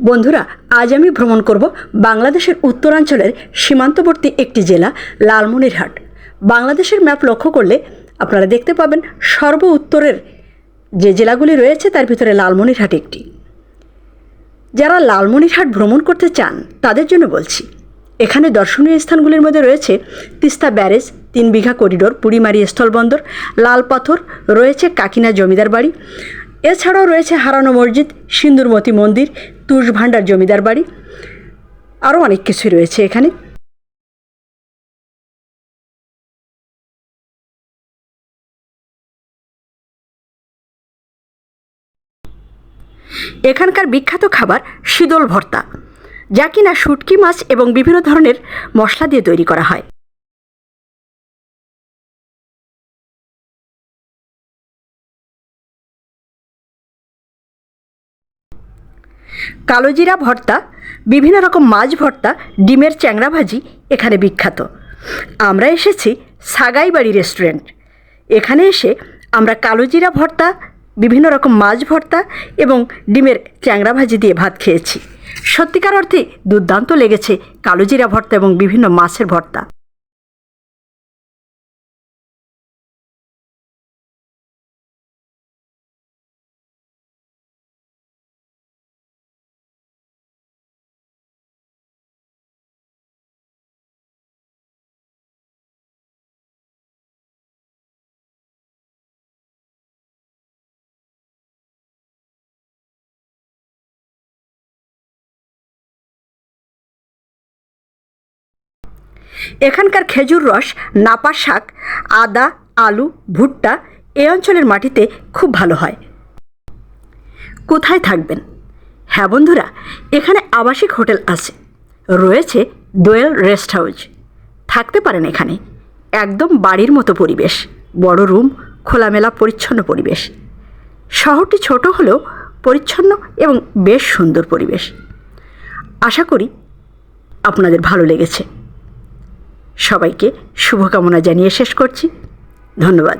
বন্ধুরা, আজ আমি ভ্রমণ করব বাংলাদেশের উত্তরাঞ্চলের সীমান্তবর্তী একটি জেলা লালমনিরহাট। বাংলাদেশের ম্যাপ লক্ষ্য করলে আপনারা দেখতে পাবেন সর্ব উত্তরের যে জেলাগুলি রয়েছে তার ভিতরে লালমনিরহাট একটি। যারা লালমনিরহাট ভ্রমণ করতে চান তাদের জন্য বলছি, এখানে দর্শনীয় স্থানগুলির মধ্যে রয়েছে তিস্তা ব্যারেজ, 3 বিঘা করিডোর, পুড়িমারি স্থলবন্দর, লাল পাথর, রয়েছে কাকিনা জমিদার বাড়ি, এছাড়াও রয়েছে হারানো মসজিদ, সিন্দুরমতি মন্দির, তুষ ভান্ডার জমিদার বাড়ি, আরও অনেক কিছুই রয়েছে এখানে। এখানকার বিখ্যাত খাবার শীতল ভর্তা, যা কিনা শুটকি মাছ এবং বিভিন্ন ধরনের মশলা দিয়ে তৈরি করা হয়। কালোজিরা ভর্তা, বিভিন্ন রকম মাছ ভর্তা, ডিমের চ্যাংড়া ভাজি এখানে বিখ্যাত। আমরা এসেছি সাগাইবাড়ি রেস্টুরেন্ট। এখানে এসে আমরা কালোজিরা ভর্তা, বিভিন্ন রকম মাছ ভর্তা এবং ডিমের চ্যাংড়া ভাজি দিয়ে ভাত খেয়েছি। সত্যিকার অর্থে দুর্দান্ত লেগেছে কালোজিরা ভর্তা এবং বিভিন্ন মাছের ভর্তা। এখানকার খেজুর রস, নাপা শাক, আদা, আলু, ভুট্টা এই অঞ্চলের মাটিতে খুব ভালো হয়। কোথায় থাকবেন? হ্যাঁ বন্ধুরা, এখানে আবাসিক হোটেল আছে, রয়েছে দোয়েল রেস্ট হাউস। থাকতে পারেন এখানে। একদম বাড়ির মতো পরিবেশ, বড় রুম, খোলামেলা পরিচ্ছন্ন পরিবেশ। শহরটি ছোট হলেও পরিচ্ছন্ন এবং বেশ সুন্দর পরিবেশ। আশা করি আপনাদের ভালো লেগেছে। সবাইকে শুভকামনা জানিয়ে শেষ করছি। ধন্যবাদ।